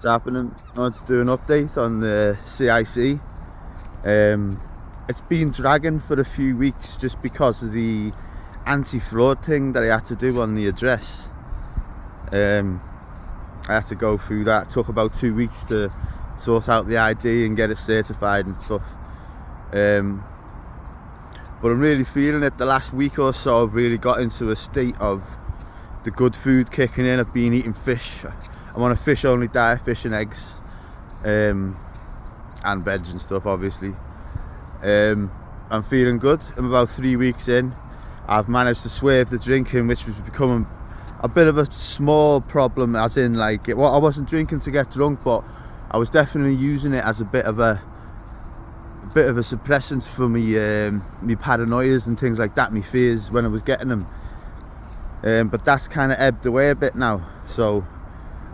What's happening? I want to do an update on the CIC. It's been dragging for a few weeks just because of the anti-fraud thing that I had to do on the address. I had to go through that. It took about 2 weeks to sort out the ID and get it certified and stuff. But I'm really feeling it. The last week or so I've really got into a state of the good food kicking in. I've been eating fish. I'm on a fish only diet, fish and eggs, and veg and stuff obviously. I'm feeling good. I'm about 3 weeks in. I've managed to swerve the drinking, which was becoming a bit of a small problem, as in like, well, I wasn't drinking to get drunk, but I was definitely using it as a bit of a suppressant for me paranoias and things like that, me fears when I was getting them. But that's kind of ebbed away a bit now, so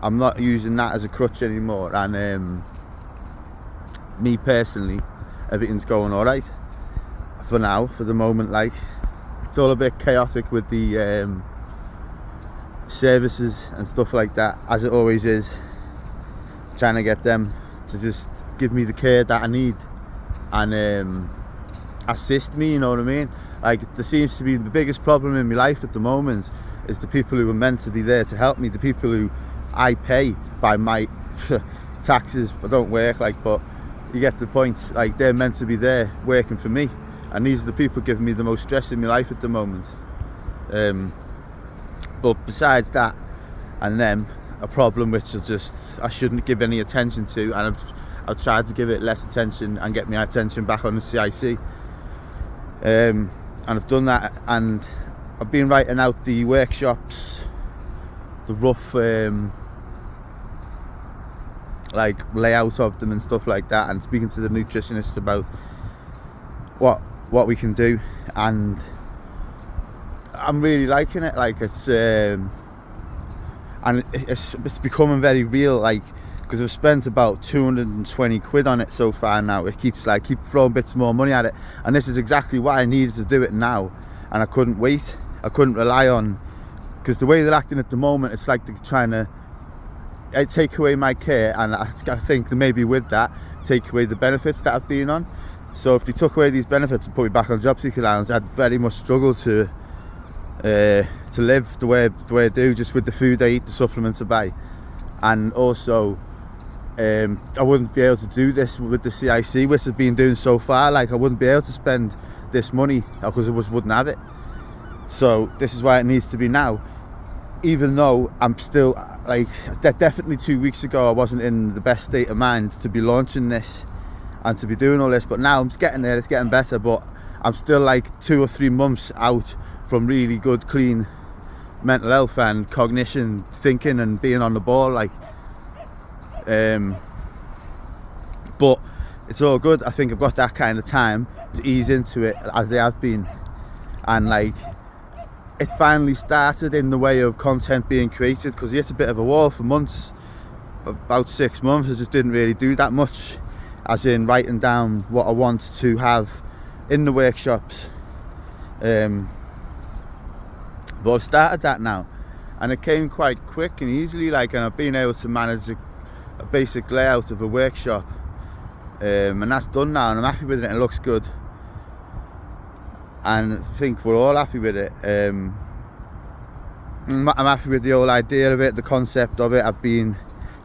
I'm not using that as a crutch anymore. And me personally, everything's going all right for now, for the moment. Like, it's all a bit chaotic with the services and stuff like that, as it always is, trying to get them to just give me the care that I need and assist me, you know what I mean? Like, there seems to be the biggest problem in my life at the moment is the people who are meant to be there to help me, the people who I pay by my taxes. I don't work, like, but you get the point. Like, they're meant to be there working for me, and these are the people giving me the most stress in my life at the moment. But besides that and them, a problem which I shouldn't give any attention to, and I've tried to give it less attention and get my attention back on the CIC. And I've done that, and I've been writing out the workshops, the rough like layout of them and stuff like that, and speaking to the nutritionists about what we can do, and I'm really liking it. Like, it's it's becoming very real, like, because I've spent about 220 quid on it so far now. It keep throwing bits more money at it, and this is exactly why I needed to do it now, and I couldn't wait. I couldn't rely on, because the way they're acting at the moment, it's like they're trying to take away my care, and I think that maybe with that take away the benefits that I've been on. So if they took away these benefits and put me back on job seeker allowance, I'd very much struggle to live the way I do, just with the food I eat, the supplements I buy. And also I wouldn't be able to do this with the CIC, which I've been doing so far. Like, I wouldn't be able to spend this money because I just wouldn't have it. So this is why it needs to be now, even though I'm still, like, definitely 2 weeks ago I wasn't in the best state of mind to be launching this and to be doing all this. But now I'm getting there, it's getting better, but I'm still like 2 or 3 months out from really good, clean mental health and cognition, thinking and being on the ball, like, but it's all good. I think I've got that kind of time to ease into it, as they have been, and like, it finally started in the way of content being created, because it's a bit of a wall for months, about 6 months. I just didn't really do that much, as in writing down what I want to have in the workshops. But I've started that now, and it came quite quick and easily, like, and I've been able to manage a basic layout of a workshop, and that's done now, and I'm happy with it, and it looks good, and I think we're all happy with it. I'm happy with the whole idea of it, the concept of it. I've been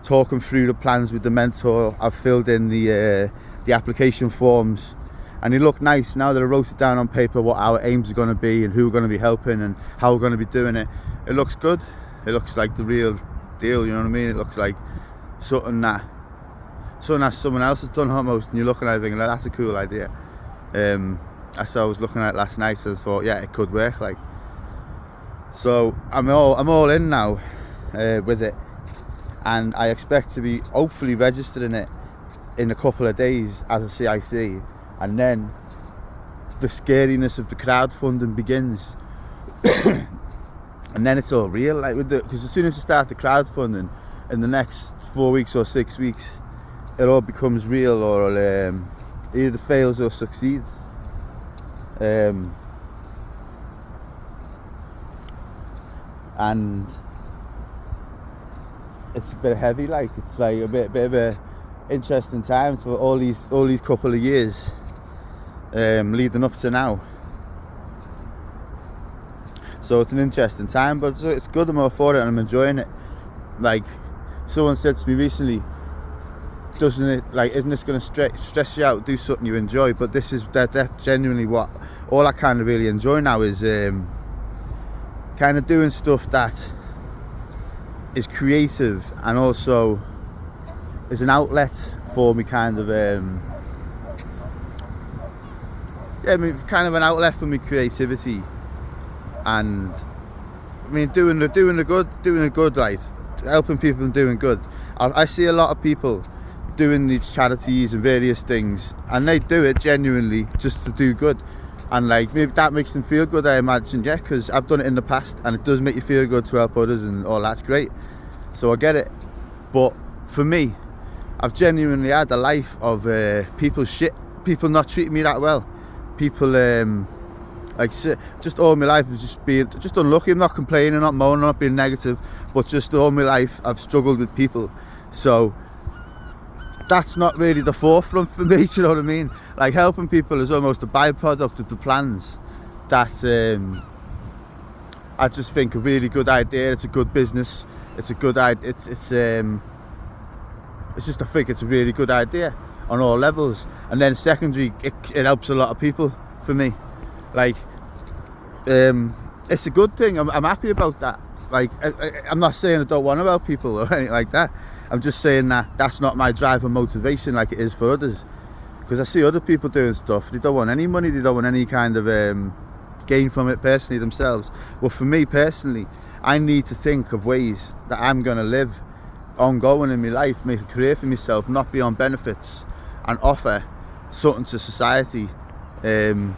talking through the plans with the mentor. I've filled in the application forms, and it looked nice now that I wrote it down on paper, what our aims are going to be and who we're going to be helping and how we're going to be doing it. It looks good. It looks like the real deal, you know what I mean? It looks like something that someone else has done almost, and you're looking at it thinking, like, that's a cool idea. As I was looking at it last night, I thought, yeah, it could work. Like, so I'm all in now with it, and I expect to be hopefully registered in it in a couple of days as a CIC, and then the scariness of the crowdfunding begins. And then it's all real, like, because as soon as you start the crowdfunding, in the next 4 weeks or 6 weeks, it all becomes real, or either fails or succeeds. And it's a bit heavy. Like it's like a bit of a interesting time for all these couple of years leading up to now. So it's an interesting time, but it's good. I'm all for it and I'm enjoying it. Like someone said to me recently, isn't this going to stress you out? Do something you enjoy. But this is that genuinely what all I kind of really enjoy now is kind of doing stuff that is creative and also is an outlet for me, kind of kind of an outlet for me creativity. And I mean doing the good, like helping people and doing good. I see a lot of people doing these charities and various things, and they do it genuinely just to do good, and like maybe that makes them feel good, I imagine. Yeah, because I've done it in the past and it does make you feel good to help others and all that's great, so I get it. But for me, I've genuinely had a life of people not treating me that well, people like just all my life is just being just unlucky. I'm not complaining, not moaning, not being negative, but just all my life I've struggled with people. So that's not really the forefront for me, do you know what I mean? Like helping people is almost a byproduct of the plans that I just think a really good idea. It's a good business. It's a good idea. It's just, I think it's a really good idea on all levels. And then secondary, it helps a lot of people for me. Like it's a good thing. I'm happy about that. Like I'm not saying I don't want to help people or anything like that. I'm just saying that that's not my drive and motivation like it is for others. Because I see other people doing stuff, they don't want any money, they don't want any kind of gain from it personally themselves. But for me personally, I need to think of ways that I'm going to live ongoing in my life, make a career for myself, not be on benefits, and offer something to society in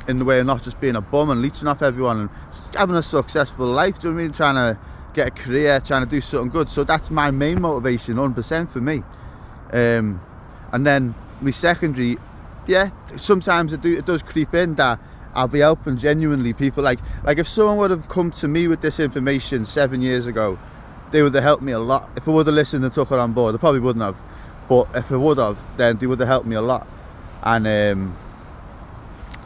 the way of not just being a bum and leeching off everyone and just having a successful life, do you know what I mean? Trying to get a career, trying to do something good. So that's my main motivation, 100% for me. And then my secondary, yeah, sometimes it does creep in that I'll be helping genuinely people. Like if someone would have come to me with this information 7 years ago, they would have helped me a lot. If I would have listened and took it on board, they probably wouldn't have. But if I would have, then they would have helped me a lot. And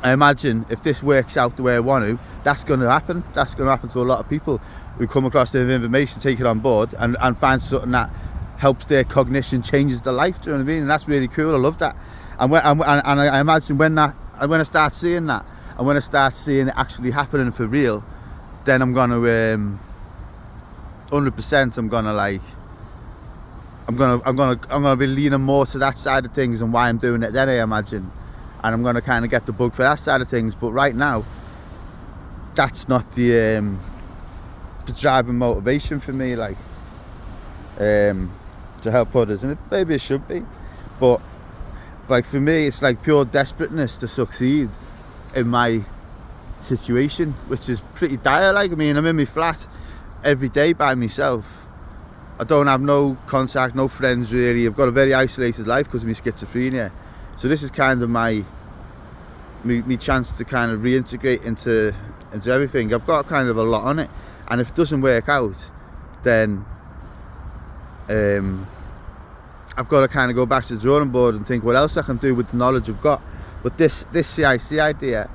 I imagine if this works out the way I want to, that's going to happen. That's going to happen to a lot of people who come across the information, take it on board, and find something that helps their cognition, changes their life. Do you know what I mean? And that's really cool. I love that. And I imagine when I start seeing that, and when I start seeing it actually happening for real, then I'm gonna 100%. I'm gonna be leaning more to that side of things and why I'm doing it. Then I imagine. And I'm going to kind of get the bug for that side of things. But right now, that's not the driving motivation for me, like to help others. And maybe it should be, but like for me, it's like pure desperateness to succeed in my situation, which is pretty dire. Like, I mean, I'm in my flat every day by myself. I don't have no contact, no friends really. I've got a very isolated life because of my schizophrenia. So this is kind of my chance to kind of reintegrate into everything. I've got kind of a lot on it, and if it doesn't work out, then I've got to kind of go back to the drawing board and think what else I can do with the knowledge I've got. But this CIC idea,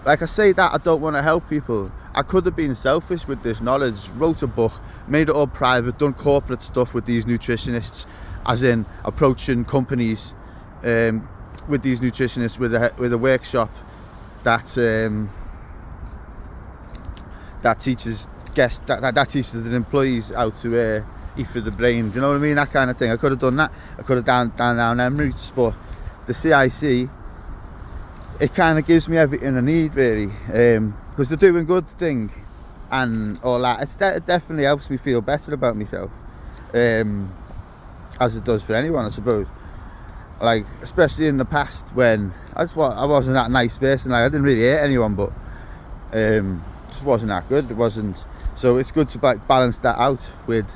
like I say that I don't want to help people. I could have been selfish with this knowledge, wrote a book, made it all private, done corporate stuff with these nutritionists, as in approaching companies with these nutritionists with a workshop that teaches the employees how to eat for the brain. Do you know what I mean? That kind of thing. I could have done that. I could have down them routes, but the CIC, it kind of gives me everything I need really, because they're doing good thing and all that. It definitely helps me feel better about myself, as it does for anyone, I suppose. Like, especially in the past when I wasn't that nice person. Like, I didn't really hate anyone, but just wasn't that good. It wasn't. So it's good to balance that out with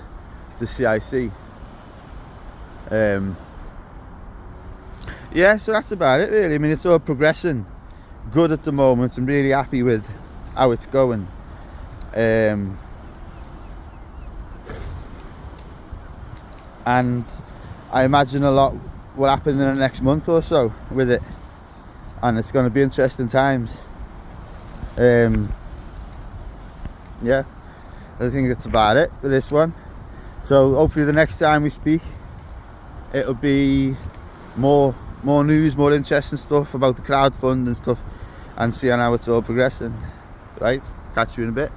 the CIC. Yeah, so that's about it really. I mean, it's all progressing good at the moment. I'm really happy with how it's going. and I imagine a lot will happen in the next month or so with it, and it's going to be interesting times. Yeah, I think that's about it for this one. So hopefully the next time we speak, it'll be more news, more interesting stuff about the crowdfund and stuff, and seeing how it's all progressing. Right, catch you in a bit.